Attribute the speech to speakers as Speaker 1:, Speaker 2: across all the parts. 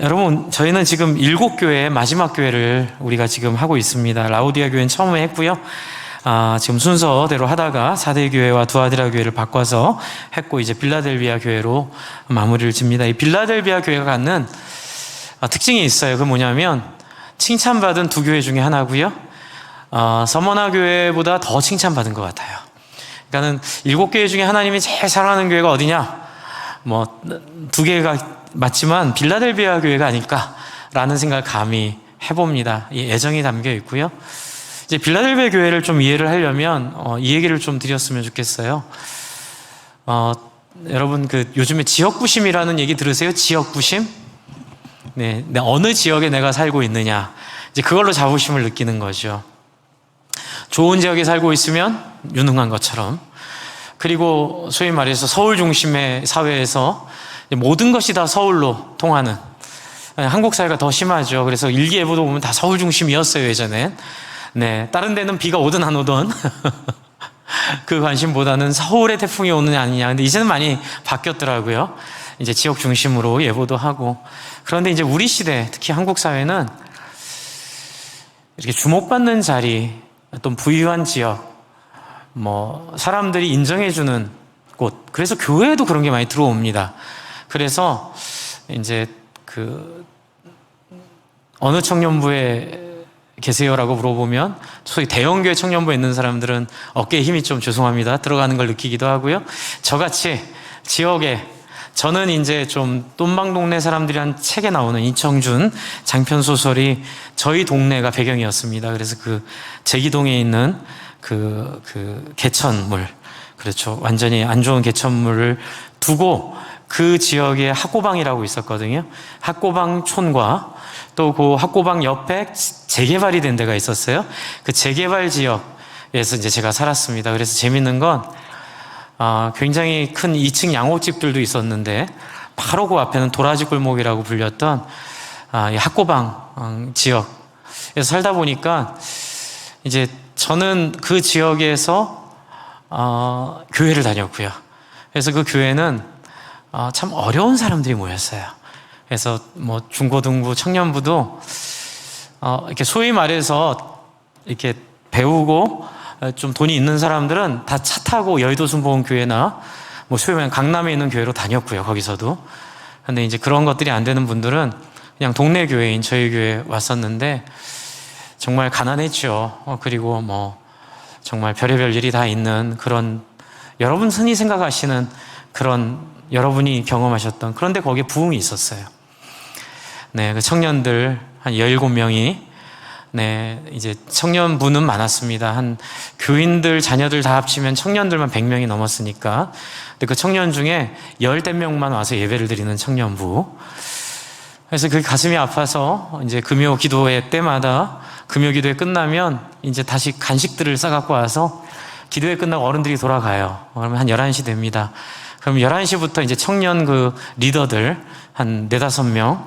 Speaker 1: 여러분, 저희는 지금 7교회 마지막 교회를 우리가 지금 하고 있습니다. 라오디아 교회는 처음에 했고요. 지금 순서대로 하다가 4대 교회와 두아디라 교회를 바꿔서 했고, 이제 빌라델비아 교회로 마무리를 집니다. 이 빌라델비아 교회가 갖는 특징이 있어요. 그 뭐냐면 칭찬받은 두 교회 중에 하나고요. 서머나 교회보다 더 칭찬받은 것 같아요. 그러니까는 7교회 중에 하나님이 제일 사랑하는 교회가 어디냐? 뭐 두 개가 맞지만 빌라델비아 교회가 아닐까라는 생각을 감히 해봅니다. 이 애정이 담겨 있고요. 이제 빌라델비아 교회를 좀 이해를 하려면 이 얘기를 좀 드렸으면 좋겠어요. 여러분 요즘에 지역구심이라는 얘기 들으세요? 지역구심? 네, 어느 지역에 내가 살고 있느냐, 이제 그걸로 자부심을 느끼는 거죠. 좋은 지역에 살고 있으면 유능한 것처럼, 그리고 소위 말해서 서울 중심의 사회에서 모든 것이 다 서울로 통하는, 한국 사회가 더 심하죠. 그래서 일기예보도 보면 다 서울 중심이었어요, 예전엔. 네, 다른 데는 비가 오든 안 오든 그 관심보다는 서울에 태풍이 오느냐 아니냐. 근데 이제는 많이 바뀌었더라고요. 이제 지역 중심으로 예보도 하고. 그런데 이제 우리 시대, 특히 한국 사회는 이렇게 주목받는 자리, 또 부유한 지역, 사람들이 인정해주는 곳, 그래서 교회에도 그런 게 많이 들어옵니다. 그래서 이제 어느 청년부에 계세요라고 물어보면 소위 대형교회 청년부에 있는 사람들은 어깨에 힘이 좀, 죄송합니다, 들어가는 걸 느끼기도 하고요. 저같이 지역에, 저는 이제 좀 똠방동네 사람들이란 책에 나오는 이청준 장편 소설이 저희 동네가 배경이었습니다. 그래서 제기동에 있는 개천물, 그렇죠, 완전히 안 좋은 개천물을 두고 그 지역에 학고방이라고 있었거든요. 학고방촌과 또 그 학고방 옆에 재개발이 된 데가 있었어요. 그 재개발 지역에서 이제 제가 살았습니다. 그래서 재밌는 건 굉장히 큰 2층 양호집들도 있었는데 바로 그 앞에는 도라지 골목이라고 불렸던 이 학고방 지역에서 살다 보니까 이제 저는 그 지역에서 교회를 다녔고요. 그래서 그 교회는 참 어려운 사람들이 모였어요. 그래서 중고등부, 청년부도 이렇게 소위 말해서 이렇게 배우고 좀 돈이 있는 사람들은 다 차 타고 여의도 순복음교회나 소위 말하면 강남에 있는 교회로 다녔고요. 거기서도. 근데 이제 그런 것들이 안 되는 분들은 그냥 동네 교회인 저희 교회에 왔었는데 정말 가난했죠. 그리고 정말 별의별 일이 다 있는 그런, 여러분 흔히 생각하시는 그런, 여러분이 경험하셨던, 그런데 거기에 부흥이 있었어요. 네, 그 청년들 한 17명이, 네, 이제 청년부는 많았습니다. 한 교인들, 자녀들 다 합치면 청년들만 100명이 넘었으니까. 근데 그 청년 중에 10대명만 와서 예배를 드리는 청년부. 그래서 그게 가슴이 아파서 이제 금요 기도회 때마다, 금요 기도회 끝나면 이제 다시 간식들을 싸갖고 와서 기도회 끝나고 어른들이 돌아가요. 그러면 한 11시 됩니다. 그럼 11시부터 이제 청년 리더들 한 4-5명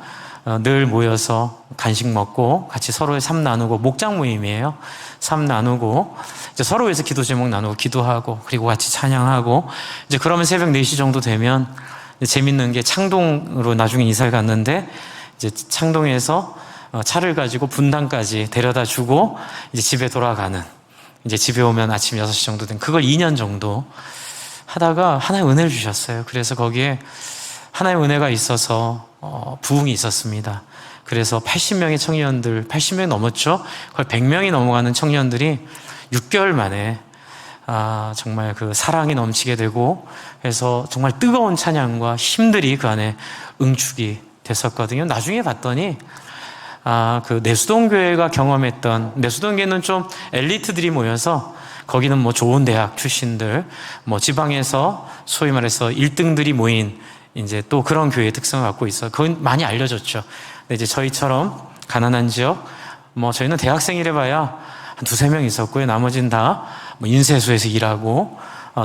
Speaker 1: 늘 모여서 간식 먹고 같이 서로의 삶 나누고, 목장 모임이에요. 삶 나누고, 이제 서로 위해서 기도 제목 나누고 기도하고, 그리고 같이 찬양하고, 이제 그러면 새벽 4시 정도 되면 재밌는 게 창동으로 나중에 이사를 갔는데, 이제 창동에서 차를 가지고 분당까지 데려다 주고 이제 집에 돌아가는, 이제 집에 오면 아침 6시 정도 된, 그걸 2년 정도 하다가 하나의 은혜를 주셨어요. 그래서 거기에 하나의 은혜가 있어서 부흥이 있었습니다. 그래서 80명의 청년들, 80명이 넘었죠? 거의 100명이 넘어가는 청년들이 6개월 만에 정말 사랑이 넘치게 되고, 그래서 정말 뜨거운 찬양과 힘들이 그 안에 응축이 됐었거든요. 나중에 봤더니 내수동교회가 경험했던, 내수동교회는 좀 엘리트들이 모여서 거기는 좋은 대학 출신들, 지방에서 소위 말해서 1등들이 모인 이제 또 그런 교회의 특성을 갖고 있어요. 그건 많이 알려졌죠. 근데 이제 저희처럼 가난한 지역, 저희는 대학생이래 봐야 한 2-3명 있었고요. 나머지는 다 인쇄소에서 일하고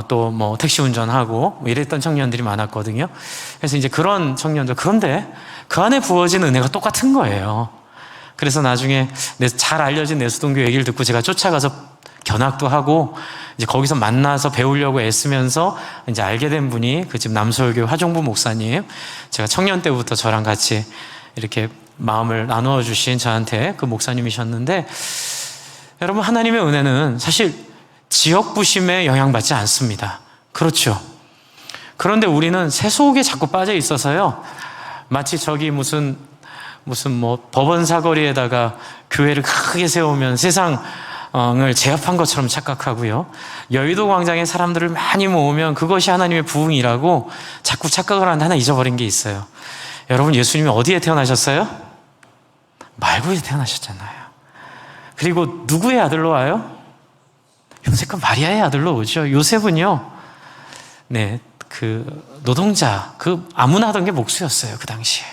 Speaker 1: 또 택시 운전하고 이랬던 청년들이 많았거든요. 그래서 이제 그런 청년들, 그런데 그 안에 부어진 은혜가 똑같은 거예요. 그래서 나중에 잘 알려진 내수동교 얘기를 듣고 제가 쫓아가서 견학도 하고 이제 거기서 만나서 배우려고 애쓰면서 이제 알게 된 분이 그 집 남서울교회 화종부 목사님, 제가 청년 때부터 저랑 같이 이렇게 마음을 나누어 주신 저한테 그 목사님이셨는데, 여러분, 하나님의 은혜는 사실 지역 부심에 영향받지 않습니다. 그렇죠. 그런데 우리는 세속에 자꾸 빠져 있어서요, 마치 저기 무슨 뭐 법원 사거리에다가 교회를 크게 세우면 세상을 제압한 것처럼 착각하고요, 여의도 광장에 사람들을 많이 모으면 그것이 하나님의 부흥이라고 자꾸 착각을 하는데 하나 잊어버린 게 있어요. 여러분, 예수님이 어디에 태어나셨어요? 말구에 태어나셨잖아요. 그리고 누구의 아들로 와요? 요셉과 마리아의 아들로 오죠. 요셉은요, 네, 그 노동자, 그 아무나 하던 게 목수였어요, 그 당시에.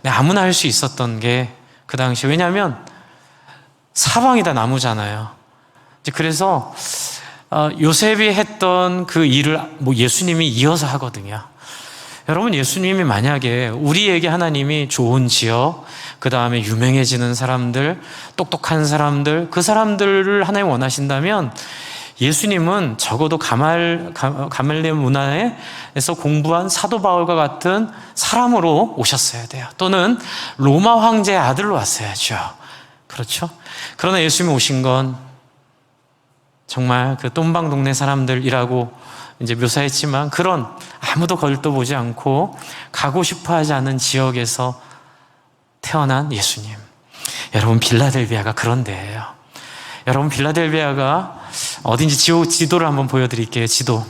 Speaker 1: 네, 아무나 할 수 있었던 게 그 당시에. 왜냐하면 사방이 다 나무잖아요. 그래서 요셉이 했던 그 일을 뭐 예수님이 이어서 하거든요. 여러분, 예수님이 만약에 우리에게 하나님이 좋은 지역, 그 다음에 유명해지는 사람들, 똑똑한 사람들, 그 사람들을 하나님 원하신다면 예수님은 적어도 가말리엘 문화에서 공부한 사도 바울과 같은 사람으로 오셨어야 돼요. 또는 로마 황제의 아들로 왔어야죠. 그렇죠? 그러나 예수님이 오신 건 정말 그 똠방 동네 사람들이라고 이제 묘사했지만, 그런 아무도 걸떠보지 않고 가고 싶어 하지 않은 지역에서 태어난 예수님. 여러분, 빌라델비아가 그런 데예요. 여러분, 빌라델비아가 어딘지 지도를 한번 보여드릴게요. 지도.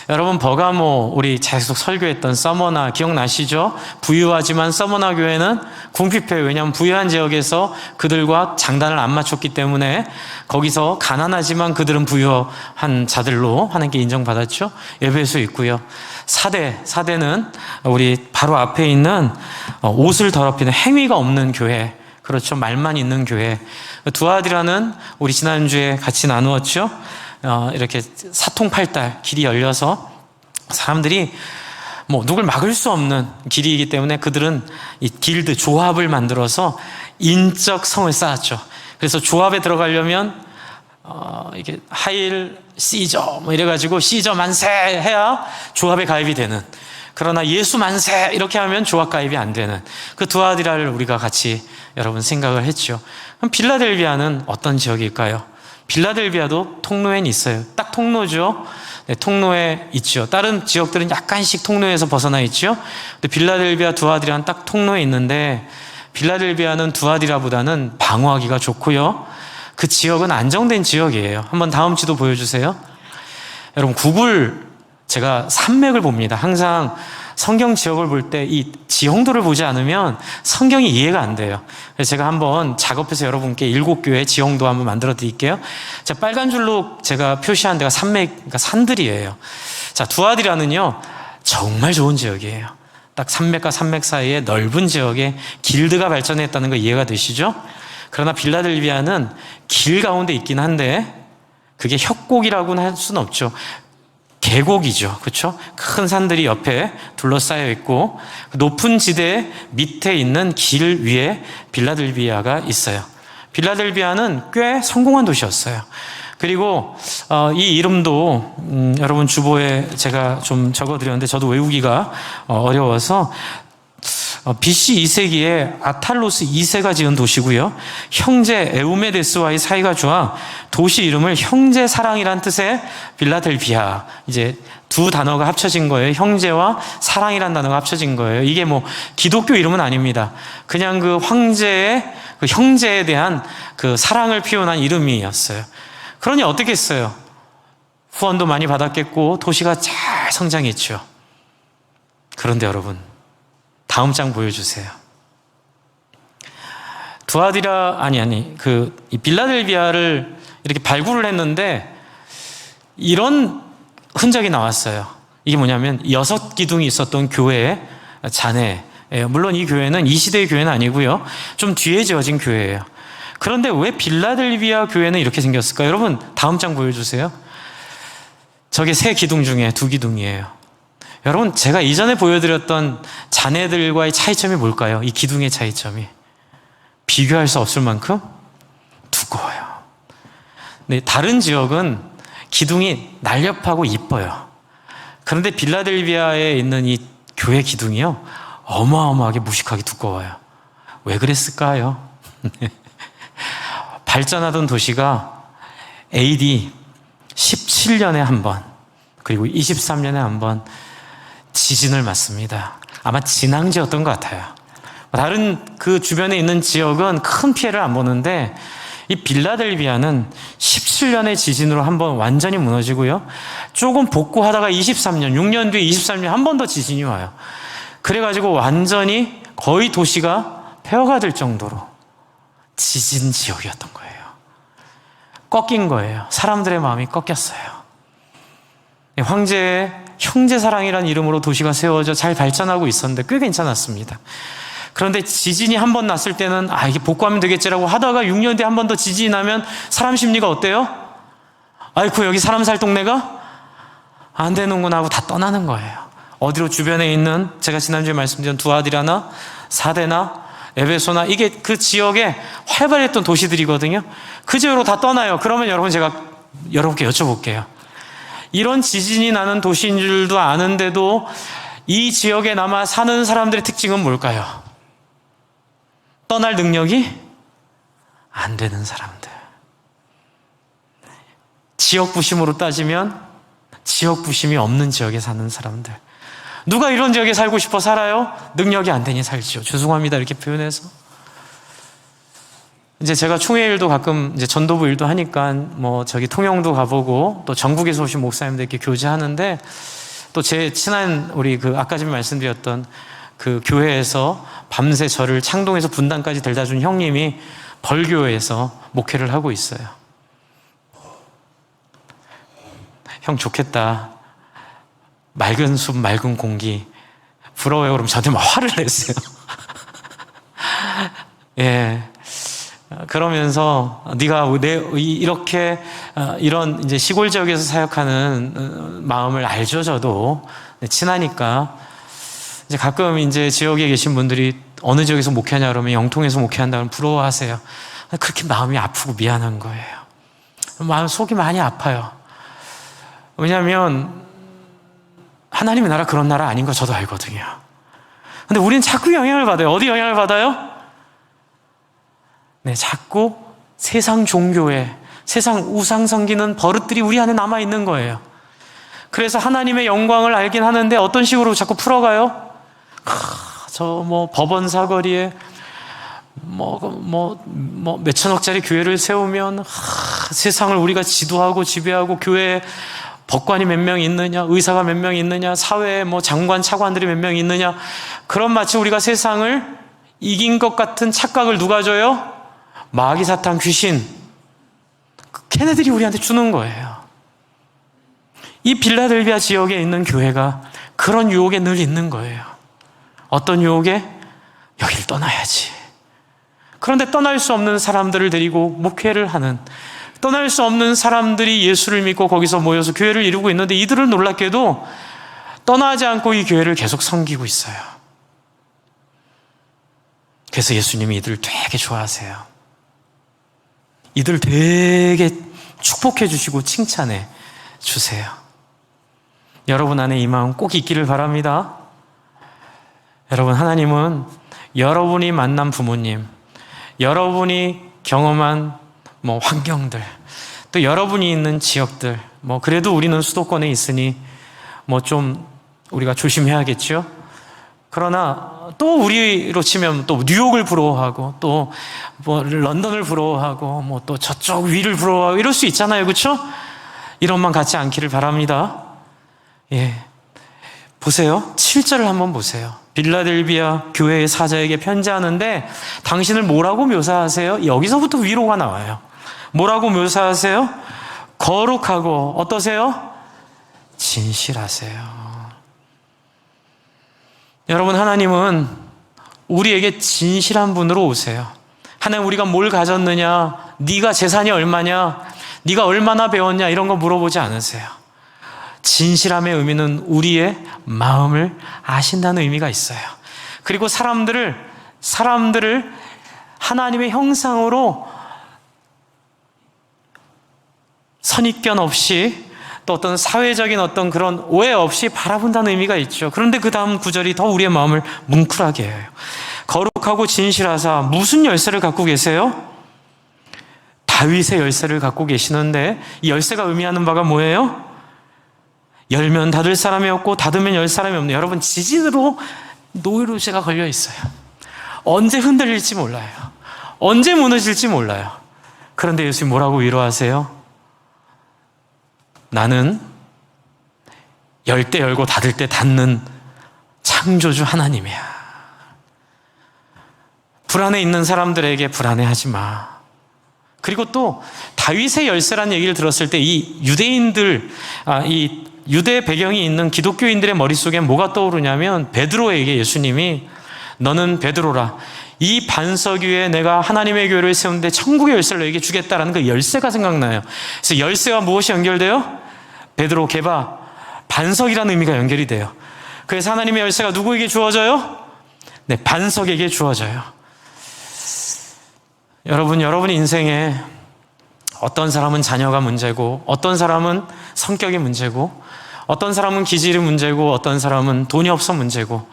Speaker 1: 여러분, 버가모, 우리 계속 설교했던 서머나 기억나시죠? 부유하지만 서머나 교회는 궁핍해요. 왜냐하면 부유한 지역에서 그들과 장단을 안 맞췄기 때문에 거기서 가난하지만 그들은 부유한 자들로 하나님께 인정받았죠. 에베소 있고요. 사대는 우리 바로 앞에 있는 옷을 더럽히는 행위가 없는 교회. 그렇죠. 말만 있는 교회. 두아디라는 우리 지난주에 같이 나누었죠. 이렇게 사통팔달 길이 열려서 사람들이 뭐 누굴 막을 수 없는 길이기 때문에 그들은 이 길드 조합을 만들어서 인적 성을 쌓았죠. 그래서 조합에 들어가려면 이게 하일 시저 뭐 이래가지고 시저 만세 해야 조합에 가입이 되는, 그러나 예수 만세 이렇게 하면 조합 가입이 안 되는 그 두아디라를 우리가 같이 여러분 생각을 했죠. 그럼 빌라델비아는 어떤 지역일까요? 빌라델비아도 통로엔 있어요. 딱 통로죠. 네, 통로에 있죠. 다른 지역들은 약간씩 통로에서 벗어나 있죠. 근데 빌라델비아 두아디라는 딱 통로에 있는데, 빌라델비아는 두아디라보다는 방어하기가 좋고요, 그 지역은 안정된 지역이에요. 한번 다음 지도 보여주세요. 여러분, 제가 산맥을 봅니다. 항상 성경 지역을 볼 때 이 지형도를 보지 않으면 성경이 이해가 안 돼요. 그래서 제가 한번 작업해서 여러분께 7교회 지형도 한번 만들어 드릴게요. 자, 빨간 줄로 제가 표시한 데가 그러니까 산들이에요. 자, 두아디라는요, 정말 좋은 지역이에요. 딱 산맥과 산맥 사이에 넓은 지역에 길드가 발전했다는 거 이해가 되시죠? 그러나 빌라델비아는 길 가운데 있긴 한데 그게 협곡이라고는 할 수는 없죠. 계곡이죠. 그렇죠? 큰 산들이 옆에 둘러싸여 있고 높은 지대 밑에 있는 길 위에 빌라델비아가 있어요. 빌라델비아는 꽤 성공한 도시였어요. 그리고 이 이름도 여러분 주보에 제가 좀 적어드렸는데 저도 외우기가 어려워서 BC 2세기에 아탈로스 2세가 지은 도시고요, 형제 에우메데스와의 사이가 좋아 도시 이름을 형제 사랑이란 뜻의 빌라델비아, 이제 두 단어가 합쳐진 거예요. 형제와 사랑이란 단어가 합쳐진 거예요. 이게 뭐 기독교 이름은 아닙니다. 그냥 그 황제의 그 형제에 대한 그 사랑을 표현한 이름이었어요. 그러니 어떻게 했어요? 후원도 많이 받았겠고 도시가 잘 성장했죠. 그런데 여러분, 다음 장 보여주세요. 이 빌라델비아를 이렇게 발굴을 했는데 이런 흔적이 나왔어요. 이게 뭐냐면 6기둥이 있었던 교회의 잔해예요. 물론 이 교회는 이 시대의 교회는 아니고요, 좀 뒤에 지어진 교회예요. 그런데 왜 빌라델비아 교회는 이렇게 생겼을까요? 여러분, 다음 장 보여주세요. 저게 3기둥 중에 2기둥이에요. 여러분, 제가 이전에 보여드렸던 잔해들과의 차이점이 뭘까요? 이 기둥의 차이점이 비교할 수 없을 만큼 두꺼워요. 네, 다른 지역은 기둥이 날렵하고 이뻐요. 그런데 빌라델비아에 있는 이 교회 기둥이요, 어마어마하게 무식하게 두꺼워요. 왜 그랬을까요? 발전하던 도시가 AD 17년에 한 번, 그리고 23년에 한 번 지진을 맞습니다. 아마 진앙지였던 것 같아요. 다른 그 주변에 있는 지역은 큰 피해를 안 보는데 이 빌라델비아는 17년의 지진으로 한 번 완전히 무너지고요. 조금 복구하다가 23년, 6년 뒤에 23년 한 번 더 지진이 와요. 그래가지고 완전히 거의 도시가 폐허가 될 정도로 지진 지역이었던 거예요. 꺾인 거예요. 사람들의 마음이 꺾였어요. 황제의 형제사랑이라는 이름으로 도시가 세워져 잘 발전하고 있었는데 꽤 괜찮았습니다. 그런데 지진이 한 번 났을 때는 이게 복구하면 되겠지라고 하다가 6년 뒤에 한 번 더 지진이 나면 사람 심리가 어때요? 아이고 여기 사람 살 동네가 안 되는구나 하고 다 떠나는 거예요. 어디로 주변에 있는 제가 지난주에 말씀드린 두아디라나 사데나 에베소나 이게 그 지역에 활발했던 도시들이거든요. 그 지역으로 다 떠나요. 그러면 여러분 제가 여러분께 여쭤볼게요. 이런 지진이 나는 도시인 줄도 아는데도 이 지역에 남아 사는 사람들의 특징은 뭘까요? 떠날 능력이 안 되는 사람들. 지역 부심으로 따지면 지역 부심이 없는 지역에 사는 사람들. 누가 이런 지역에 살고 싶어 살아요? 능력이 안 되니 살지요. 죄송합니다. 이렇게 표현해서. 이제 제가 총회 일도 가끔 이제 전도부 일도 하니까 저기 통영도 가보고 또 전국에서 오신 목사님들께 교제하는데 또 제 친한 우리 그 아까 전에 말씀드렸던 그 교회에서 밤새 저를 창동에서 분당까지 데려다 준 형님이 벌교회에서 목회를 하고 있어요. 형 좋겠다. 맑은 숲, 맑은 공기. 부러워요. 그럼 저한테 막 화를 냈어요. 예. 그러면서 네가 이렇게 이런 이제 시골 지역에서 사역하는 마음을 알죠. 저도 친하니까 이제 가끔 이제 지역에 계신 분들이 어느 지역에서 목회하냐 그러면 영통에서 목회한다면 부러워하세요. 그렇게 마음이 아프고 미안한 거예요. 마음 속이 많이 아파요. 왜냐하면 하나님의 나라 그런 나라 아닌 거 저도 알거든요. 근데 우리는 자꾸 영향을 받아요. 어디 영향을 받아요? 네, 자꾸 세상 종교에 세상 우상 섬기는 버릇들이 우리 안에 남아 있는 거예요. 그래서 하나님의 영광을 알긴 하는데 어떤 식으로 자꾸 풀어가요? 저 법원 사거리에 몇천억짜리 교회를 세우면 세상을 우리가 지도하고 지배하고 교회에 법관이 몇 명 있느냐, 의사가 몇 명 있느냐, 사회에 장관, 차관들이 몇 명 있느냐, 그런 마치 우리가 세상을 이긴 것 같은 착각을 누가 줘요? 마귀, 사탄, 귀신. 걔네들이 우리한테 주는 거예요. 이 빌라델비아 지역에 있는 교회가 그런 유혹에 늘 있는 거예요. 어떤 유혹에? 여기를 떠나야지. 그런데 떠날 수 없는 사람들을 데리고 목회를 하는, 떠날 수 없는 사람들이 예수를 믿고 거기서 모여서 교회를 이루고 있는데 이들은 놀랍게도 떠나지 않고 이 교회를 계속 섬기고 있어요. 그래서 예수님이 이들을 되게 좋아하세요. 이들 되게 축복해 주시고 칭찬해 주세요. 여러분 안에 이 마음 꼭 있기를 바랍니다. 여러분, 하나님은 여러분이 만난 부모님, 여러분이 경험한 환경들, 또 여러분이 있는 지역들, 그래도 우리는 수도권에 있으니 좀 우리가 조심해야겠죠. 그러나 또 우리로 치면 또 뉴욕을 부러워하고 또 런던을 부러워하고 또 저쪽 위를 부러워하고 이럴 수 있잖아요. 그렇죠? 이런 만 갖지 않기를 바랍니다. 예. 보세요. 7절을 한번 보세요. 빌라델비아 교회의 사자에게 편지하는데 당신을 뭐라고 묘사하세요? 여기서부터 위로가 나와요. 뭐라고 묘사하세요? 거룩하고 어떠세요? 진실하세요. 여러분, 하나님은 우리에게 진실한 분으로 오세요. 하나님, 우리가 뭘 가졌느냐, 네가 재산이 얼마냐, 네가 얼마나 배웠냐 이런 거 물어보지 않으세요. 진실함의 의미는 우리의 마음을 아신다는 의미가 있어요. 그리고 사람들을 하나님의 형상으로 선입견 없이 또 어떤 사회적인 어떤 그런 오해 없이 바라본다는 의미가 있죠. 그런데 그 다음 구절이 더 우리의 마음을 뭉클하게 해요. 거룩하고 진실하사 무슨 열쇠를 갖고 계세요? 다윗의 열쇠를 갖고 계시는데 이 열쇠가 의미하는 바가 뭐예요? 열면 닫을 사람이 없고 닫으면 열 사람이 없네. 여러분, 지진으로 노이로제가 걸려 있어요. 언제 흔들릴지 몰라요. 언제 무너질지 몰라요. 그런데 예수님 뭐라고 위로하세요? 나는 열 때 열고 닫을 때 닫는 창조주 하나님이야. 불안해 있는 사람들에게 불안해하지 마. 그리고 또 다윗의 열쇠라는 얘기를 들었을 때 이 유대인들, 이 유대 배경이 있는 기독교인들의 머릿속에 뭐가 떠오르냐면 베드로에게 예수님이 너는 베드로라. 이 반석 위에 내가 하나님의 교회를 세우는데 천국의 열쇠를 너에게 주겠다라는 그 열쇠가 생각나요. 그래서 열쇠와 무엇이 연결돼요? 베드로, 게바, 반석이라는 의미가 연결이 돼요. 그래서 하나님의 열쇠가 누구에게 주어져요? 네, 반석에게 주어져요. 여러분 인생에 어떤 사람은 자녀가 문제고, 어떤 사람은 성격이 문제고, 어떤 사람은 기질이 문제고, 어떤 사람은 돈이 없어 문제고,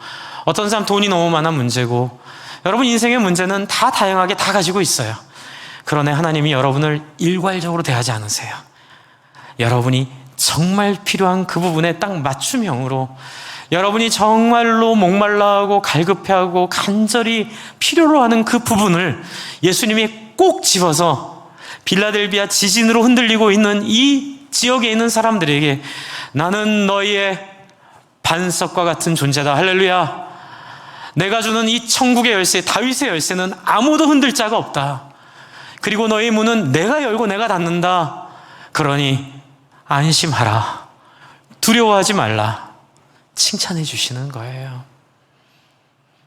Speaker 1: 어떤 사람 돈이 너무 많아 문제고, 여러분 인생의 문제는 다 다양하게 다 가지고 있어요. 그러나 하나님이 여러분을 일괄적으로 대하지 않으세요. 여러분이 정말 필요한 그 부분에 딱 맞춤형으로, 여러분이 정말로 목말라하고 갈급해하고 간절히 필요로 하는 그 부분을 예수님이 꼭 집어서 빌라델비아 지진으로 흔들리고 있는 이 지역에 있는 사람들에게 나는 너희의 반석과 같은 존재다. 할렐루야. 내가 주는 이 천국의 열쇠, 다윗의 열쇠는 아무도 흔들 자가 없다. 그리고 너희 문은 내가 열고 내가 닫는다. 그러니 안심하라. 두려워하지 말라. 칭찬해 주시는 거예요.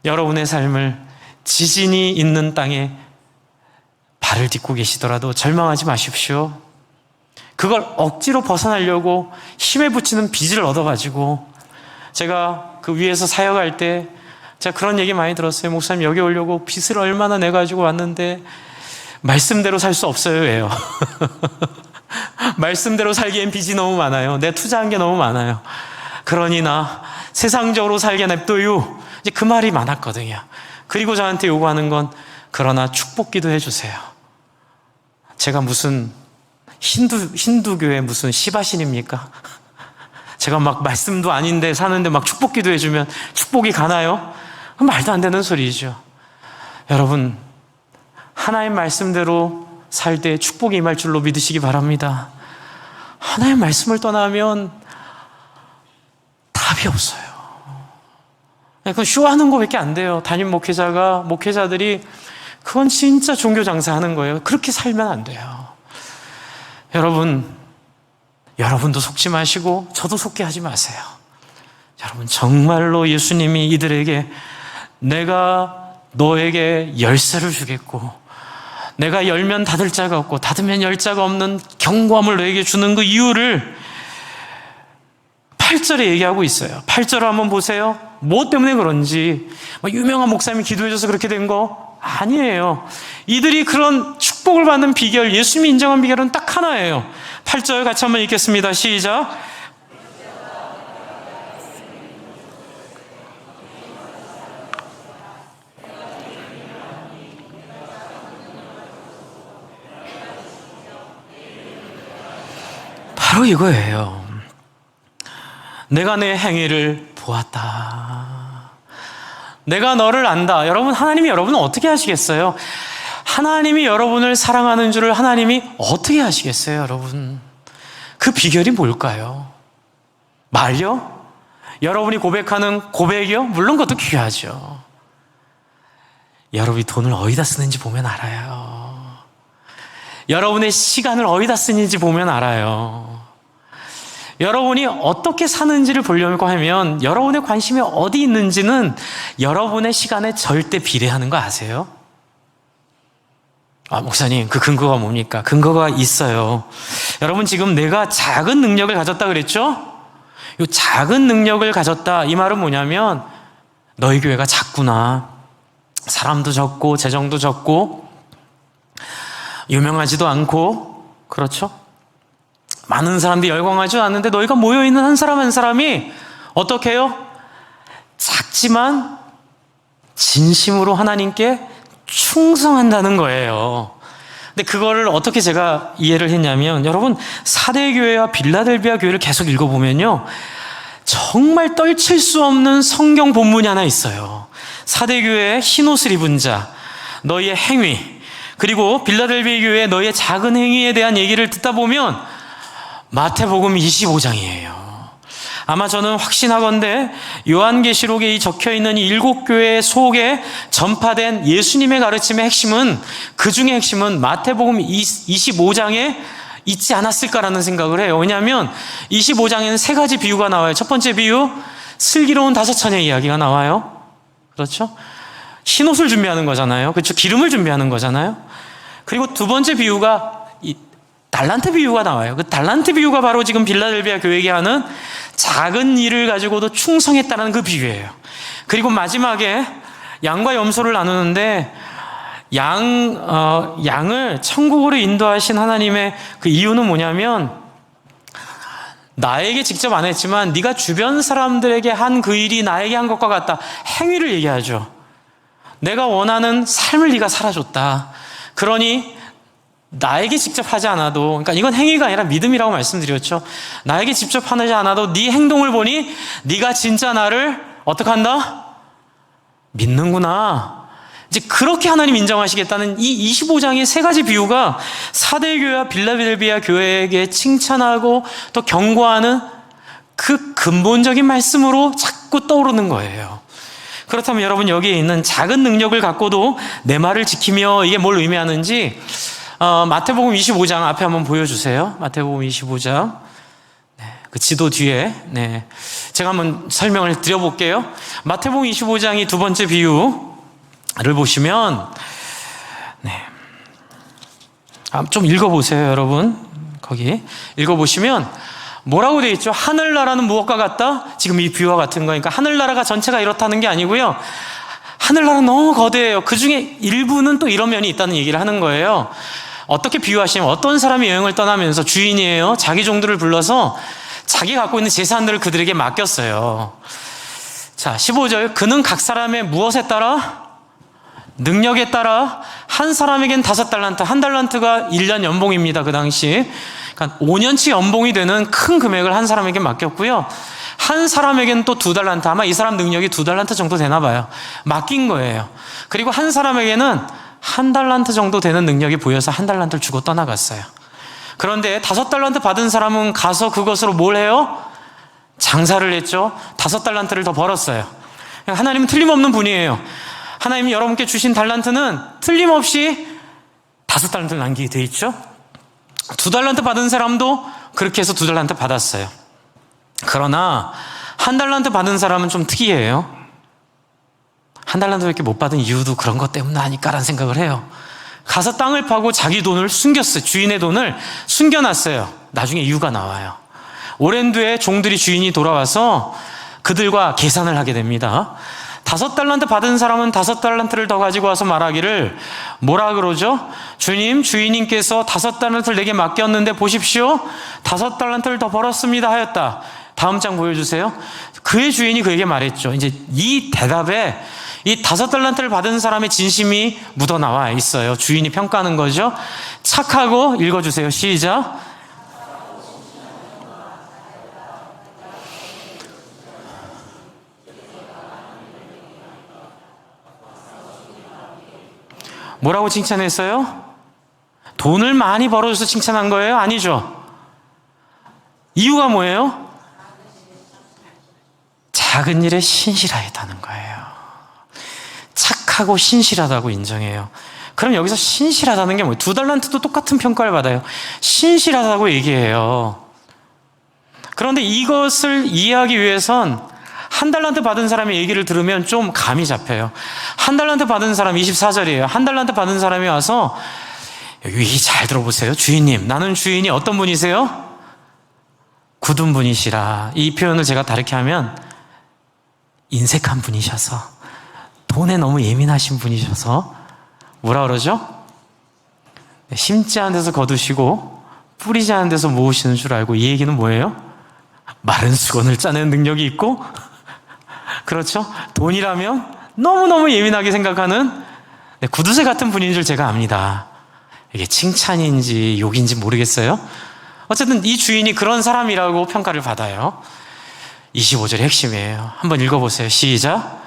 Speaker 1: 여러분의 삶을 지진이 있는 땅에 발을 딛고 계시더라도 절망하지 마십시오. 그걸 억지로 벗어나려고 힘에 붙이는 빚을 얻어가지고, 제가 그 위에서 사역할 때 제가 그런 얘기 많이 들었어요. 목사님, 여기 오려고 빚을 얼마나 내가지고 왔는데 말씀대로 살 수 없어요. 왜요? 말씀대로 살기엔 빚이 너무 많아요. 내 투자한 게 너무 많아요. 그러니 나 세상적으로 살게 냅둬요. 이제 그 말이 많았거든요. 그리고 저한테 요구하는 건, 그러나 축복기도 해주세요. 제가 무슨 힌두교의 무슨 시바신입니까? 제가 막 말씀도 아닌데 사는데 막 축복기도 해주면 축복이 가나요? 말도 안 되는 소리죠. 여러분, 하나의 말씀대로 살 때 축복이 임할 줄로 믿으시기 바랍니다. 하나의 말씀을 떠나면 답이 없어요. 그건 쇼하는 거밖에 안 돼요. 담임 목회자들이 그건 진짜 종교 장사하는 거예요. 그렇게 살면 안 돼요. 여러분도 속지 마시고 저도 속게 하지 마세요. 여러분, 정말로 예수님이 이들에게 내가 너에게 열쇠를 주겠고, 내가 열면 닫을 자가 없고 닫으면 열 자가 없는 경고함을 너에게 주는 그 이유를 8절에 얘기하고 있어요. 8절을 한번 보세요. 뭐 때문에 그런지, 유명한 목사님이 기도해줘서 그렇게 된 거 아니에요. 이들이 그런 축복을 받는 비결, 예수님이 인정한 비결은 딱 하나예요. 8절 같이 한번 읽겠습니다. 시작. 바로 이거예요. 내가 내 행위를 보았다. 내가 너를 안다. 여러분, 하나님이 여러분을 어떻게 하시겠어요? 하나님이 여러분을 사랑하는 줄을 하나님이 어떻게 하시겠어요, 여러분? 그 비결이 뭘까요? 말요? 여러분이 고백하는 고백이요? 물론 그것도 귀하죠. 여러분이 돈을 어디다 쓰는지 보면 알아요. 여러분의 시간을 어디다 쓰는지 보면 알아요. 여러분이 어떻게 사는지를 보려고 하면 여러분의 관심이 어디 있는지는 여러분의 시간에 절대 비례하는 거 아세요? 목사님, 그 근거가 뭡니까? 근거가 있어요. 여러분, 지금 내가 작은 능력을 가졌다 그랬죠? 이 작은 능력을 가졌다, 이 말은 뭐냐면 너희 교회가 작구나. 사람도 적고 재정도 적고 유명하지도 않고, 그렇죠? 많은 사람들이 열광하지 않는데 너희가 모여있는 한 사람 한 사람이 어떻게 해요? 작지만 진심으로 하나님께 충성한다는 거예요. 근데 그거를 어떻게 제가 이해를 했냐면, 여러분 사대교회와 빌라델비아 교회를 계속 읽어보면요, 정말 떨칠 수 없는 성경 본문이 하나 있어요. 사대교회의 흰옷을 입은 자, 너희의 행위, 그리고 빌라델비아 교회의 너희의 작은 행위에 대한 얘기를 듣다 보면 마태복음 25장이에요. 아마 저는 확신하건대 요한계시록에 이 적혀있는 이 7교회 속에 전파된 예수님의 가르침의 핵심은, 그 중에 핵심은 마태복음 25장에 있지 않았을까라는 생각을 해요. 왜냐하면 25장에는 3가지 비유가 나와요. 첫 번째 비유, 슬기로운 5처녀의 이야기가 나와요. 그렇죠? 흰옷을 준비하는 거잖아요. 그렇죠? 기름을 준비하는 거잖아요. 그리고 두 번째 비유가 이 달란트 비유가 나와요. 그 달란트 비유가 바로 지금 빌라델비아 교회에게 하는 작은 일을 가지고도 충성했다는 그 비유예요. 그리고 마지막에 양과 염소를 나누는데, 양을 천국으로 인도하신 하나님의 그 이유는 뭐냐면, 나에게 직접 안 했지만 네가 주변 사람들에게 한 그 일이 나에게 한 것과 같다. 행위를 얘기하죠. 내가 원하는 삶을 네가 살아줬다. 그러니 나에게 직접 하지 않아도, 그러니까 이건 행위가 아니라 믿음이라고 말씀드렸죠. 나에게 직접 하지 않아도 네 행동을 보니 네가 진짜 나를 어떻게 한다? 믿는구나. 이제 그렇게 하나님 인정하시겠다는 이 25장의 3가지 비유가 사대교회와 빌라델비아 교회에게 칭찬하고 또 경고하는 그 근본적인 말씀으로 자꾸 떠오르는 거예요. 그렇다면 여러분, 여기에 있는 작은 능력을 갖고도 내 말을 지키며, 이게 뭘 의미하는지 마태복음 25장 앞에 한번 보여주세요. 마태복음 25장. 그 지도 뒤에, 제가 한번 설명을 드려볼게요. 마태복음 25장이 두 번째 비유를 보시면, 좀 읽어보세요, 여러분. 거기 읽어보시면 뭐라고 되어 있죠? 하늘나라는 무엇과 같다? 지금 이 비유와 같은 거니까 하늘나라가 전체가 이렇다는 게 아니고요, 하늘나라는 너무 거대해요. 그 중에 일부는 또 이런 면이 있다는 얘기를 하는 거예요. 어떻게 비유하시면, 어떤 사람이 여행을 떠나면서 주인이에요. 자기 종들을 불러서 자기 갖고 있는 재산들을 그들에게 맡겼어요. 자, 15절. 그는 각 사람의 무엇에 따라? 능력에 따라 한 사람에겐 5달란트, 한 달란트가 1년 연봉입니다. 그 당시. 그러니까 5년치 연봉이 되는 큰 금액을 한 사람에게 맡겼고요. 한 사람에게는 또 2달란트, 아마 이 사람 능력이 2달란트 정도 되나 봐요. 맡긴 거예요. 그리고 한 사람에게는 1달란트 정도 되는 능력이 보여서 1달란트를 주고 떠나갔어요. 그런데 5달란트 받은 사람은 가서 그것으로 뭘 해요? 장사를 했죠. 5달란트를 더 벌었어요. 하나님은 틀림없는 분이에요. 하나님이 여러분께 주신 달란트는 틀림없이 5달란트를 남기게 돼 있죠. 2달란트 받은 사람도 그렇게 해서 2달란트 받았어요. 그러나 1달란트 받은 사람은 좀 특이해요. 1달란트 이렇게 못 받은 이유도 그런 것 때문 아닐까라는 생각을 해요. 가서 땅을 파고 자기 돈을 숨겼어요. 주인의 돈을 숨겨놨어요. 나중에 이유가 나와요. 오랜 뒤에 종들이 주인이 돌아와서 그들과 계산을 하게 됩니다. 5달란트 받은 사람은 5달란트를 더 가지고 와서 말하기를, 뭐라 그러죠? 주인님께서 5달란트를 내게 맡겼는데 보십시오, 5달란트를 더 벌었습니다 하였다. 다음 장 보여주세요. 그의 주인이 그에게 말했죠. 이제 이 대답에 이 5달란트를 받은 사람의 진심이 묻어나와 있어요. 주인이 평가하는 거죠. 착하고, 읽어주세요. 시작. 뭐라고 칭찬했어요? 돈을 많이 벌어줘서 칭찬한 거예요? 아니죠. 이유가 뭐예요? 작은 일에 신실하였다는 거예요. 착하고 신실하다고 인정해요. 그럼 여기서 신실하다는 게 뭐예요? 2달란트도 똑같은 평가를 받아요. 신실하다고 얘기해요. 그런데 이것을 이해하기 위해선 1달란트 받은 사람의 얘기를 들으면 좀 감이 잡혀요. 1달란트 받은 사람, 24절이에요. 1달란트 받은 사람이 와서, 여기 잘 들어보세요. 주인님, 나는 주인이 어떤 분이세요? 굳은 분이시라. 이 표현을 제가 다르게 하면 인색한 분이셔서, 돈에 너무 예민하신 분이셔서 뭐라 그러죠? 심지 않은 데서 거두시고 뿌리지 않은 데서 모으시는 줄 알고, 이 얘기는 뭐예요? 마른 수건을 짜내는 능력이 있고, 그렇죠? 돈이라면 너무너무 예민하게 생각하는 구두쇠 같은 분인 줄 제가 압니다. 이게 칭찬인지 욕인지 모르겠어요. 어쨌든 이 주인이 그런 사람이라고 평가를 받아요. 25절의 핵심이에요. 한번 읽어보세요. 시작.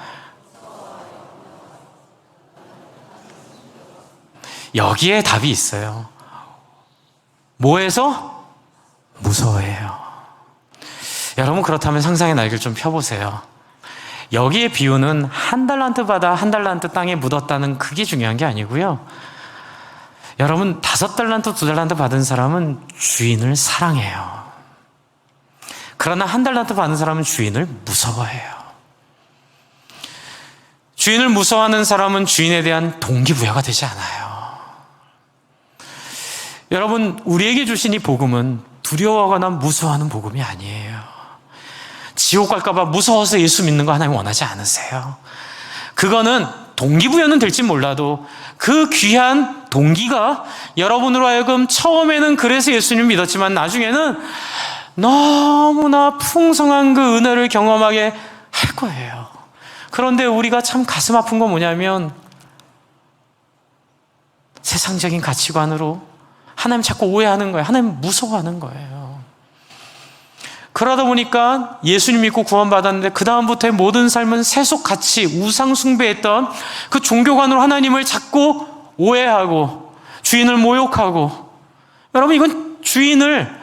Speaker 1: 여기에 답이 있어요. 뭐에서? 무서워해요. 여러분, 그렇다면 상상의 날개를 좀 펴보세요. 여기에 비유는 한 달란트 받아 한 달란트 땅에 묻었다는 그게 중요한 게 아니고요. 여러분, 5달란트, 2달란트 받은 사람은 주인을 사랑해요. 그러나 1달란트 받은 사람은 주인을 무서워해요. 주인을 무서워하는 사람은 주인에 대한 동기부여가 되지 않아요. 여러분, 우리에게 주신 이 복음은 두려워하거나 무서워하는 복음이 아니에요. 지옥 갈까봐 무서워서 예수 믿는 거 하나님 원하지 않으세요. 그거는 동기부여는 될지 몰라도 그 귀한 동기가 여러분으로 하여금 처음에는 그래서 예수님 믿었지만 나중에는 너무나 풍성한 그 은혜를 경험하게 할 거예요. 그런데 우리가 참 가슴 아픈 건 뭐냐면 세상적인 가치관으로 하나님 자꾸 오해하는 거예요. 하나님 무서워하는 거예요. 그러다 보니까 예수님 믿고 구원받았는데 그 다음부터의 모든 삶은 세속가치, 우상 숭배했던 그 종교관으로 하나님을 자꾸 오해하고 주인을 모욕하고, 여러분, 이건 주인을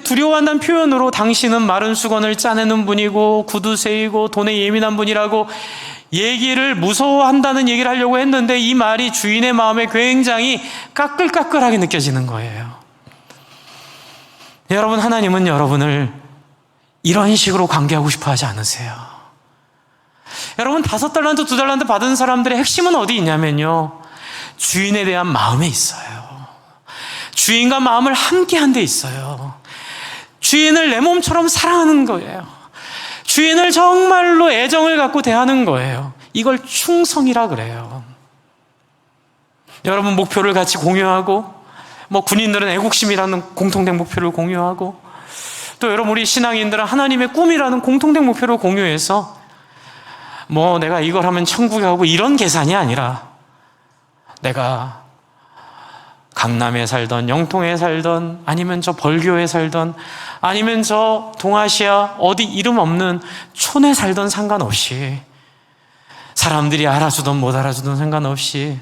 Speaker 1: 두려워한다는 표현으로 당신은 마른 수건을 짜내는 분이고 구두쇠이고 돈에 예민한 분이라고 얘기를, 무서워한다는 얘기를 하려고 했는데 이 말이 주인의 마음에 굉장히 까끌까끌하게 느껴지는 거예요. 여러분, 하나님은 여러분을 이런 식으로 관계하고 싶어 하지 않으세요. 여러분, 5달란트, 2달란트 받은 사람들의 핵심은 어디 있냐면요, 주인에 대한 마음에 있어요. 주인과 마음을 함께 한 데 있어요. 주인을 내 몸처럼 사랑하는 거예요. 주인을 정말로 애정을 갖고 대하는 거예요. 이걸 충성이라 그래요. 여러분, 목표를 같이 공유하고, 군인들은 애국심이라는 공통된 목표를 공유하고, 또 여러분, 우리 신앙인들은 하나님의 꿈이라는 공통된 목표를 공유해서 내가 이걸 하면 천국에 가고 이런 계산이 아니라, 내가 강남에 살던, 영통에 살던, 아니면 저 벌교에 살던, 아니면 저 동아시아 어디 이름 없는 촌에 살던 상관없이, 사람들이 알아주든 못 알아주든 상관없이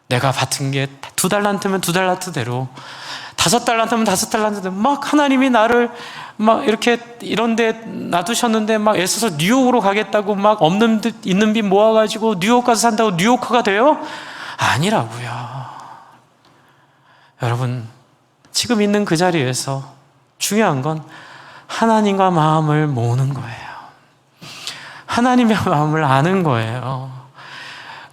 Speaker 1: 내가 받은 게 2달란트면 2달란트대로, 5달란트면 5달란트대로 막 하나님이 나를 막 이렇게 이런 데 놔두셨는데 막 애써서 뉴욕으로 가겠다고 막 없는 듯 있는 빚 모아가지고 뉴욕 가서 산다고 뉴요커가 돼요? 아니라고요. 여러분, 지금 있는 그 자리에서 중요한 건 하나님과 마음을 모으는 거예요. 하나님의 마음을 아는 거예요.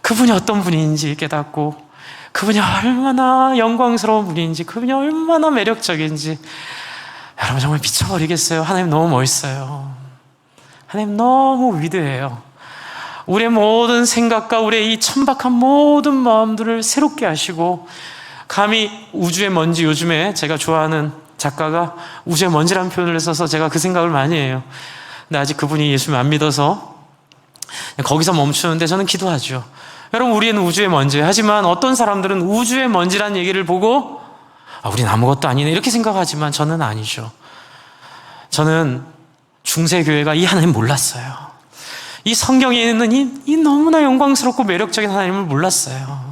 Speaker 1: 그분이 어떤 분인지 깨닫고, 그분이 얼마나 영광스러운 분인지, 그분이 얼마나 매력적인지. 여러분, 정말 미쳐버리겠어요. 하나님 너무 멋있어요. 하나님 너무 위대해요. 우리의 모든 생각과 우리의 이 천박한 모든 마음들을 새롭게 하시고, 감히 우주의 먼지, 요즘에 제가 좋아하는 작가가 우주의 먼지라는 표현을 써서 제가 그 생각을 많이 해요. 근데 아직 그분이 예수님 안 믿어서 거기서 멈추는데 저는 기도하죠. 여러분, 우리는 우주의 먼지예요. 하지만 어떤 사람들은 우주의 먼지라는 얘기를 보고 우린 아무것도 아니네 이렇게 생각하지만 저는 아니죠. 저는 중세교회가 이 하나님 몰랐어요. 이 성경에 있는 이 너무나 영광스럽고 매력적인 하나님을 몰랐어요.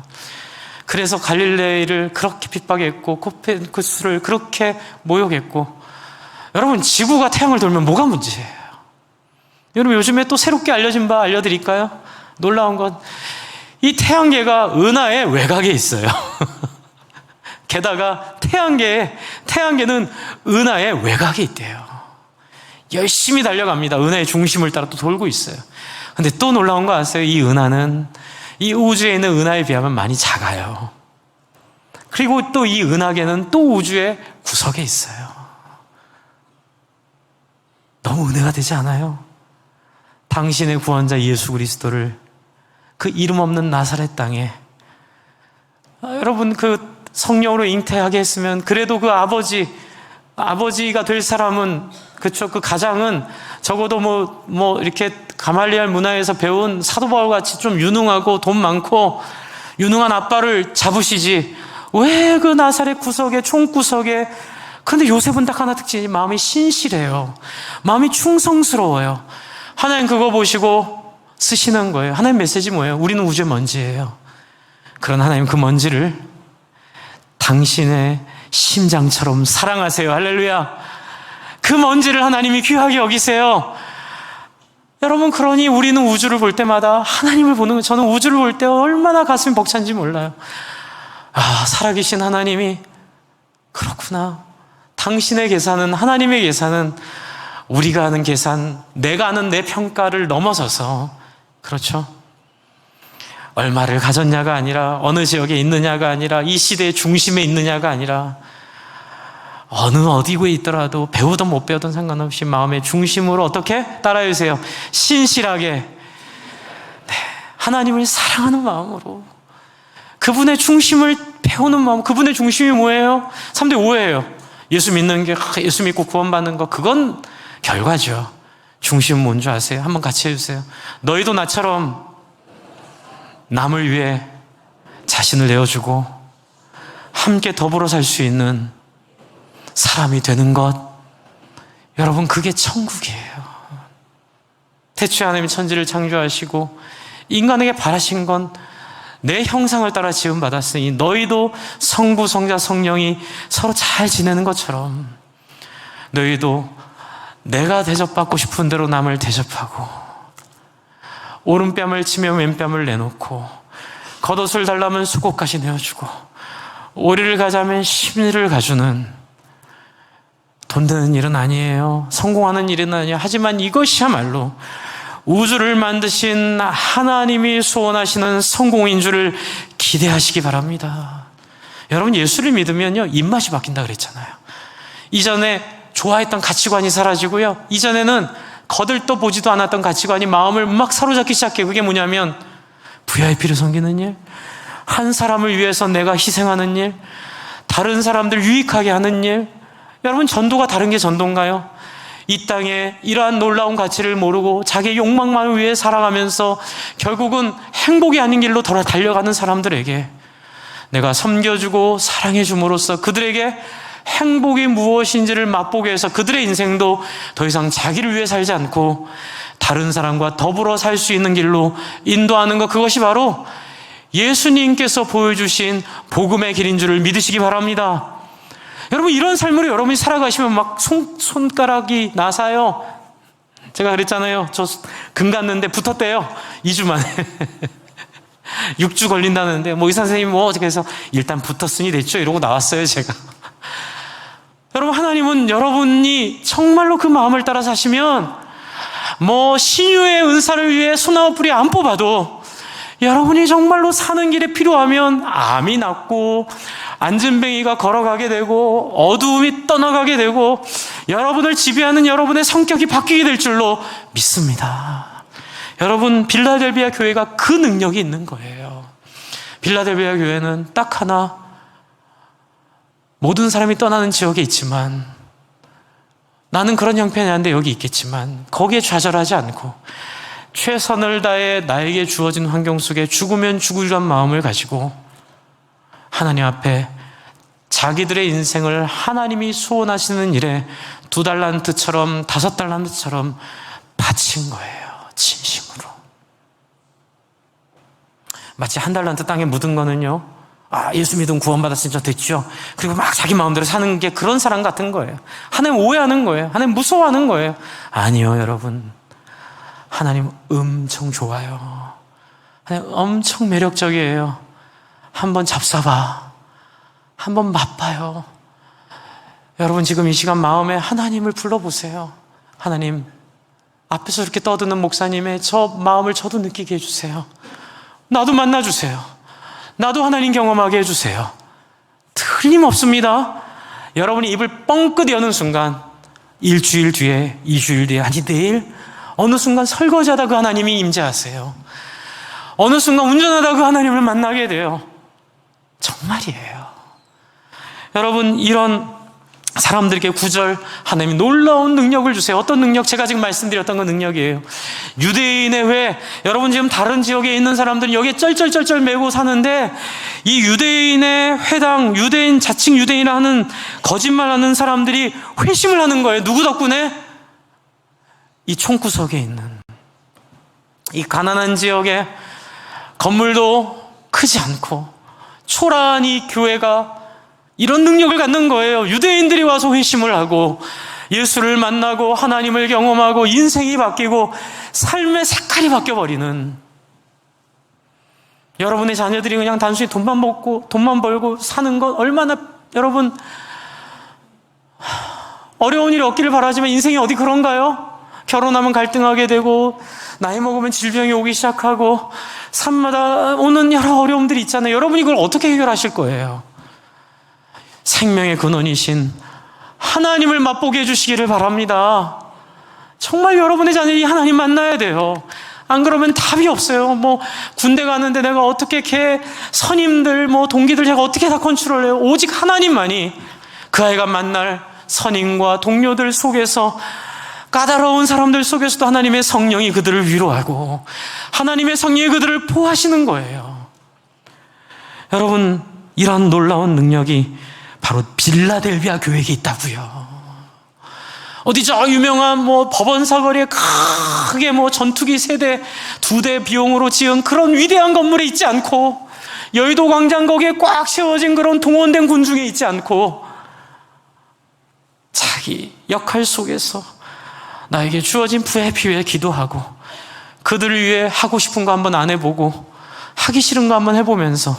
Speaker 1: 그래서 갈릴레이를 그렇게 핍박했고 코페르니쿠스를 그렇게 모욕했고, 여러분, 지구가 태양을 돌면 뭐가 문제예요? 여러분, 요즘에 또 새롭게 알려진 바 알려드릴까요? 놀라운 건 이 태양계가 은하의 외곽에 있어요. 게다가 태양계는 은하의 외곽에 있대요. 열심히 달려갑니다. 은하의 중심을 따라 또 돌고 있어요. 근데 또 놀라운 거 아세요? 이 은하는 이 우주에 있는 은하에 비하면 많이 작아요. 그리고 또 이 은하계는 또 우주의 구석에 있어요. 너무 은혜가 되지 않아요? 당신의 구원자 예수 그리스도를 그 이름 없는 나사렛 땅에, 여러분, 그 성령으로 잉태하게 했으면 그래도 그 아버지가 될 사람은, 그쵸, 그 가장은 적어도 이렇게 가말리엘 문화에서 배운 사도 바울 같이 좀 유능하고 돈 많고 유능한 아빠를 잡으시지. 왜 그 나사렛 구석에, 총구석에. 그런데 요셉은 딱 하나 특징이 마음이 신실해요. 마음이 충성스러워요. 하나님 그거 보시고 쓰시는 거예요. 하나님 메시지 뭐예요? 우리는 우주의 먼지예요. 그런 하나님 그 먼지를 당신의 심장처럼 사랑하세요. 할렐루야. 그 먼지를 하나님이 귀하게 여기세요. 여러분, 그러니 우리는 우주를 볼 때마다 하나님을 보는 거예요. 저는 우주를 볼 때 얼마나 가슴이 벅찬지 몰라요. 살아계신 하나님이 그렇구나. 당신의 계산은, 하나님의 계산은 우리가 하는 계산, 내가 하는 내 평가를 넘어서서, 그렇죠, 얼마를 가졌냐가 아니라, 어느 지역에 있느냐가 아니라, 이 시대의 중심에 있느냐가 아니라, 어느 어디에 있더라도 배우든 못 배우든 상관없이 마음의 중심으로 어떻게 따라해주세요? 신실하게, 네, 하나님을 사랑하는 마음으로, 그분의 중심을 배우는 마음. 그분의 중심이 뭐예요? 3대 5예요. 예수 믿는 게, 예수 믿고 구원받는 거, 그건 결과죠. 중심은 뭔지 아세요? 한번 같이 해주세요. 너희도 나처럼 남을 위해 자신을 내어주고 함께 더불어 살 수 있는 사람이 되는 것. 여러분, 그게 천국이에요. 태초에 하나님이 천지를 창조하시고 인간에게 바라신 건 내 형상을 따라 지음받았으니 너희도 성부, 성자, 성령이 서로 잘 지내는 것처럼 너희도 내가 대접받고 싶은 대로 남을 대접하고, 오른뺨을 치며 왼뺨을 내놓고, 겉옷을 달라면 속옷까지 내어주고, 오리를 가자면 심리를 가주는, 돈 되는 일은 아니에요. 성공하는 일은 아니에요. 하지만 이것이야말로 우주를 만드신 하나님이 소원하시는 성공인 줄을 기대하시기 바랍니다. 여러분, 예수를 믿으면요, 입맛이 바뀐다 그랬잖아요. 이전에 좋아했던 가치관이 사라지고요, 이전에는 거들떠 보지도 않았던 가치관이 마음을 막 사로잡기 시작해요. 그게 뭐냐면 VIP를 섬기는 일, 한 사람을 위해서 내가 희생하는 일, 다른 사람들 유익하게 하는 일. 여러분, 전도가 다른 게 전도인가요? 이 땅에 이러한 놀라운 가치를 모르고 자기의 욕망만을 위해 살아가면서 결국은 행복이 아닌 길로 돌아 달려가는 사람들에게 내가 섬겨주고 사랑해줌으로써 그들에게 행복이 무엇인지를 맛보게 해서 그들의 인생도 더 이상 자기를 위해 살지 않고 다른 사람과 더불어 살 수 있는 길로 인도하는 것, 그것이 바로 예수님께서 보여주신 복음의 길인 줄을 믿으시기 바랍니다. 여러분, 이런 삶으로 여러분이 살아가시면 막 손가락이 나사요. 제가 그랬잖아요. 저 금 갔는데 붙었대요. 2주 만에. 6주 걸린다는데, 의사 선생님이 그래서 일단 붙었으니 됐죠. 이러고 나왔어요, 제가. 여러분, 하나님은 여러분이 정말로 그 마음을 따라 사시면, 신유의 은사를 위해 소나무 뿌리 안 뽑아도 여러분이 정말로 사는 길에 필요하면 암이 낫고, 안진뱅이가 걸어가게 되고, 어두움이 떠나가게 되고, 여러분을 지배하는 여러분의 성격이 바뀌게 될 줄로 믿습니다. 여러분, 빌라델비아 교회가 그 능력이 있는 거예요. 빌라델비아 교회는 딱 하나, 모든 사람이 떠나는 지역에 있지만, 나는 그런 형편이 아닌데 여기 있겠지만, 거기에 좌절하지 않고 최선을 다해 나에게 주어진 환경 속에 죽으면 죽으리란 마음을 가지고 하나님 앞에 자기들의 인생을 하나님이 소원하시는 일에 2달란트처럼 5달란트처럼 바친 거예요. 진심으로. 마치 1달란트 땅에 묻은 거는요, 예수 믿으면 구원받았으니까 됐죠. 그리고 막 자기 마음대로 사는 게 그런 사람 같은 거예요. 하나님 오해하는 거예요. 하나님 무서워하는 거예요. 아니요, 여러분. 하나님 엄청 좋아요. 하나님 엄청 매력적이에요. 한번 잡숴봐. 한번 맛봐요. 여러분, 지금 이 시간 마음에 하나님을 불러보세요. 하나님, 앞에서 이렇게 떠드는 목사님의 저 마음을 저도 느끼게 해주세요. 나도 만나주세요. 나도 하나님 경험하게 해주세요. 틀림없습니다. 여러분이 입을 뻥끗 여는 순간, 일주일 뒤에, 2주일 뒤에, 아니 내일, 어느 순간 설거지하다 그 하나님이 임재하세요. 어느 순간 운전하다 그 하나님을 만나게 돼요. 정말이에요. 여러분, 이런 사람들에게 9절 하나님이 놀라운 능력을 주세요. 어떤 능력? 제가 지금 말씀드렸던 그 능력이에요. 유대인의 회, 여러분 지금 다른 지역에 있는 사람들은 여기에 쩔쩔쩔쩔 매고 사는데 이 유대인의 회당, 유대인, 자칭 유대인이라는 거짓말하는 사람들이 회심을 하는 거예요. 누구 덕분에? 이 총구석에 있는 이 가난한 지역에 건물도 크지 않고 초라한 이 교회가 이런 능력을 갖는 거예요. 유대인들이 와서 회심을 하고 예수를 만나고 하나님을 경험하고 인생이 바뀌고 삶의 색깔이 바뀌어버리는, 여러분의 자녀들이 그냥 단순히 돈만 벌고 사는 것 얼마나 여러분 어려운 일이 없기를 바라지만 인생이 어디 그런가요? 결혼하면 갈등하게 되고 나이 먹으면 질병이 오기 시작하고 삶마다 오는 여러 어려움들이 있잖아요. 여러분이 그걸 어떻게 해결하실 거예요? 생명의 근원이신 하나님을 맛보게 해주시기를 바랍니다. 정말 여러분의 자녀들이 하나님 만나야 돼요. 안 그러면 답이 없어요. 군대 가는데 내가 어떻게 선임들, 동기들 제가 어떻게 다 컨트롤해요? 오직 하나님만이 그 아이가 만날 선임과 동료들 속에서, 까다로운 사람들 속에서도 하나님의 성령이 그들을 위로하고 하나님의 성령이 그들을 보호하시는 거예요. 여러분, 이러한 놀라운 능력이 바로 빌라델비아 교회에 있다고요. 어디 저 유명한 법원 사거리에 크게 전투기 3대, 2대 비용으로 지은 그런 위대한 건물에 있지 않고, 여의도 광장 거기에 꽉 세워진 그런 동원된 군중에 있지 않고, 자기 역할 속에서 나에게 주어진 부의 비유에 기도하고 그들을 위해 하고 싶은 거 한번 안 해보고 하기 싫은 거 한번 해보면서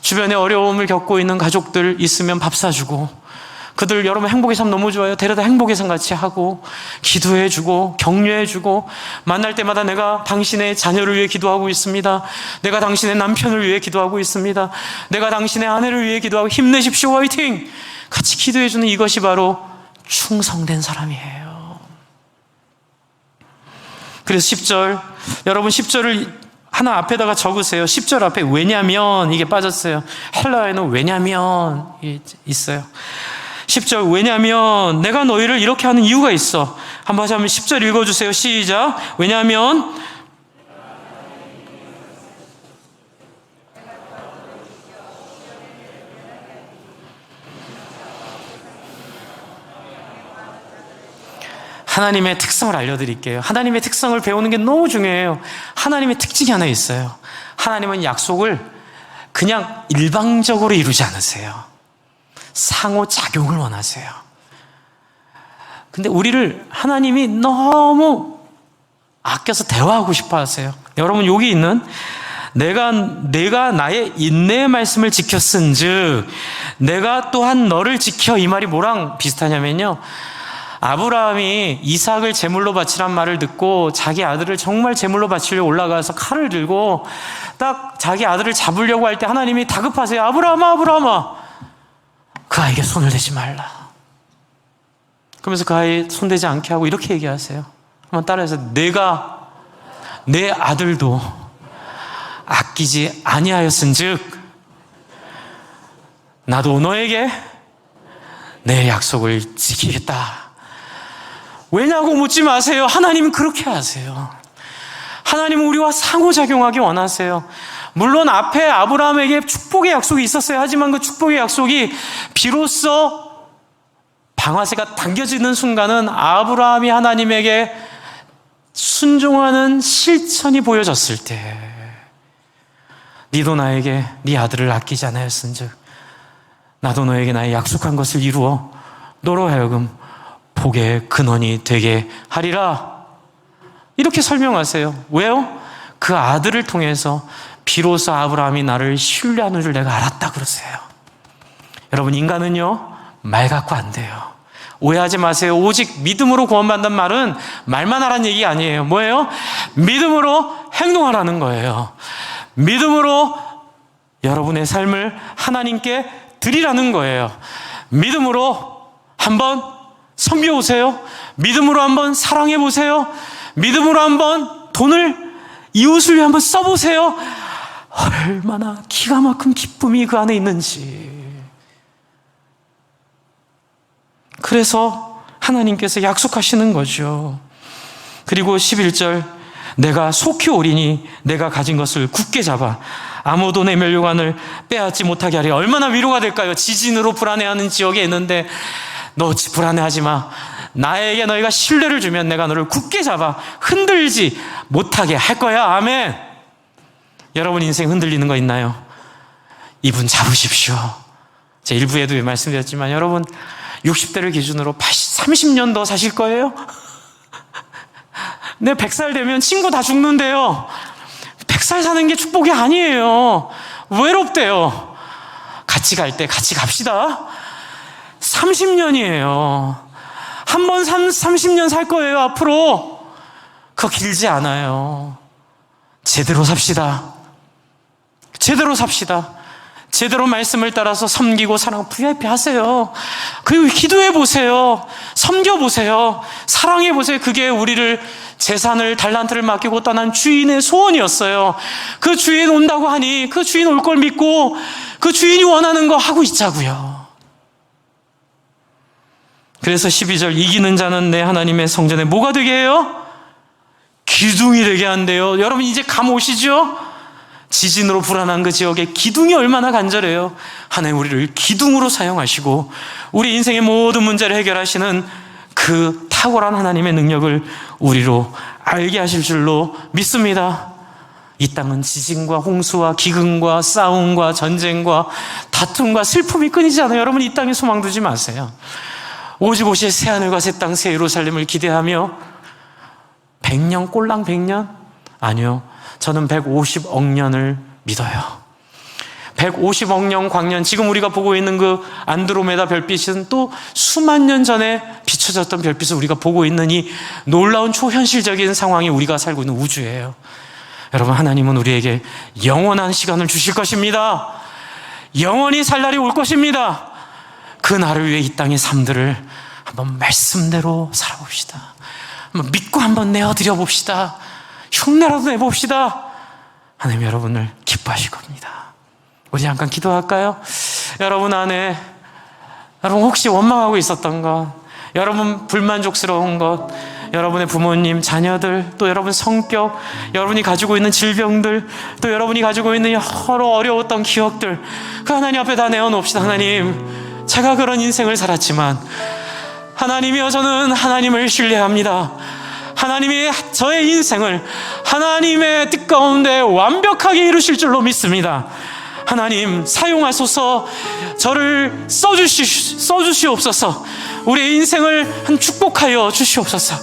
Speaker 1: 주변에 어려움을 겪고 있는 가족들 있으면 밥 사주고, 그들 여러분 행복의 삶 너무 좋아요. 데려다 행복의 삶 같이 하고 기도해주고 격려해주고, 만날 때마다 내가 당신의 자녀를 위해 기도하고 있습니다. 내가 당신의 남편을 위해 기도하고 있습니다. 내가 당신의 아내를 위해 기도하고 힘내십시오, 화이팅! 같이 기도해주는 이것이 바로 충성된 사람이에요. 그래서 10절, 여러분 10절을 하나 앞에다가 적으세요. 10절 앞에 왜냐면 이게 빠졌어요. 헬라어에는 왜냐면 있어요. 10절, 왜냐면 내가 너희를 이렇게 하는 이유가 있어. 한번 10절 읽어주세요. 시작. 왜냐면 하나님의 특성을 알려드릴게요. 하나님의 특성을 배우는 게 너무 중요해요. 하나님의 특징이 하나 있어요. 하나님은 약속을 그냥 일방적으로 이루지 않으세요. 상호작용을 원하세요. 근데 우리를 하나님이 너무 아껴서 대화하고 싶어 하세요. 여러분, 여기 있는 내가 나의 인내의 말씀을 지켰은 즉 내가 또한 너를 지켜, 이 말이 뭐랑 비슷하냐면요, 아브라함이 이삭을 제물로 바치란 말을 듣고 자기 아들을 정말 제물로 바치려고 올라가서 칼을 들고 딱 자기 아들을 잡으려고 할 때 하나님이 다급하세요. 아브라함아, 아브라함아, 그 아이에게 손을 대지 말라. 그러면서 그 아이 손대지 않게 하고 이렇게 얘기하세요. 한번 따라해서, 내가 내 아들도 아끼지 아니하였은즉 나도 너에게 내 약속을 지키겠다. 왜냐고 묻지 마세요. 하나님은 그렇게 하세요. 하나님은 우리와 상호작용하기 원하세요. 물론 앞에 아브라함에게 축복의 약속이 있었어요. 하지만 그 축복의 약속이 비로소 방아쇠가 당겨지는 순간은 아브라함이 하나님에게 순종하는 실천이 보여졌을 때, 니도 나에게 네 아들을 아끼지 않았은즉 나도 너에게 나의 약속한 것을 이루어 너로 하여금 복의 근원이 되게 하리라. 이렇게 설명하세요. 왜요? 그 아들을 통해서 비로소 아브라함이 나를 신뢰하는 줄 내가 알았다 그러세요. 여러분, 인간은요 말 갖고 안 돼요. 오해하지 마세요. 오직 믿음으로 구원받는 말은 말만 하라는 얘기 아니에요. 뭐예요? 믿음으로 행동하라는 거예요. 믿음으로 여러분의 삶을 하나님께 드리라는 거예요. 믿음으로 한번 섬겨보세요. 믿음으로 한번 사랑해보세요. 믿음으로 한번 돈을 이웃을 위해 한번 써보세요. 얼마나 기가 막힌 기쁨이 그 안에 있는지. 그래서 하나님께서 약속하시는 거죠. 그리고 11절, 내가 속히 오리니 내가 가진 것을 굳게 잡아 아무도 내 멸류관을 빼앗지 못하게 하리. 얼마나 위로가 될까요? 지진으로 불안해하는 지역에 있는데 너 불안해하지 마. 나에게 너희가 신뢰를 주면 내가 너를 굳게 잡아 흔들지 못하게 할 거야. 아멘. 여러분 인생 흔들리는 거 있나요? 이분 잡으십시오. 제 일부에도 말씀드렸지만 여러분 60대를 기준으로 30년 더 사실 거예요? 내 100살 되면 친구 다 죽는데요. 100살 사는 게 축복이 아니에요. 외롭대요. 같이 갈 때 같이 갑시다. 30년이에요. 한 번 30년 살 거예요, 앞으로. 그거 길지 않아요. 제대로 삽시다. 제대로 삽시다. 제대로 말씀을 따라서 섬기고 사랑 VIP 하세요. 그리고 기도해 보세요. 섬겨 보세요. 사랑해 보세요. 그게 우리를 재산을 달란트를 맡기고 떠난 주인의 소원이었어요. 그 주인 온다고 하니 그 주인 올 걸 믿고 그 주인이 원하는 거 하고 있자고요. 그래서 12절, 이기는 자는 내 하나님의 성전에 뭐가 되게 해요? 기둥이 되게 한대요. 여러분 이제 감 오시죠? 지진으로 불안한 그 지역에 기둥이 얼마나 간절해요. 하나님 우리를 기둥으로 사용하시고 우리 인생의 모든 문제를 해결하시는 그 탁월한 하나님의 능력을 우리로 알게 하실 줄로 믿습니다. 이 땅은 지진과 홍수와 기근과 싸움과 전쟁과 다툼과 슬픔이 끊이지 않아요. 여러분 이 땅에 소망 두지 마세요. 오직 오실 새하늘과 새 땅 새 예루살렘을 기대하며 100년 꼴랑 100년? 아니요. 저는 150억 년을 믿어요. 150억 년 광년, 지금 우리가 보고 있는 그 안드로메다 별빛은 또 수만 년 전에 비춰졌던 별빛을 우리가 보고 있는 이 놀라운 초현실적인 상황이 우리가 살고 있는 우주예요. 여러분 하나님은 우리에게 영원한 시간을 주실 것입니다. 영원히 살 날이 올 것입니다. 그 날을 위해 이 땅의 삶들을 한번 말씀대로 살아봅시다. 한번 믿고 한번 내어드려 봅시다. 흉내라도 내봅시다. 하나님 여러분을 기뻐하실 겁니다. 우리 잠깐 기도할까요? 여러분 안에 여러분 혹시 원망하고 있었던 것, 여러분 불만족스러운 것, 여러분의 부모님, 자녀들, 또 여러분 성격, 여러분이 가지고 있는 질병들, 또 여러분이 가지고 있는 여러 어려웠던 기억들, 그 하나님 앞에 다 내어놓읍시다. 하나님, 제가 그런 인생을 살았지만 하나님이여 저는 하나님을 신뢰합니다. 하나님이 저의 인생을 하나님의 뜻 가운데 완벽하게 이루실 줄로 믿습니다. 하나님 사용하소서. 저를 써주시옵소서. 우리의 인생을 축복하여 주시옵소서.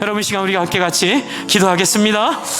Speaker 1: 여러분 이 시간 우리가 함께 같이 기도하겠습니다.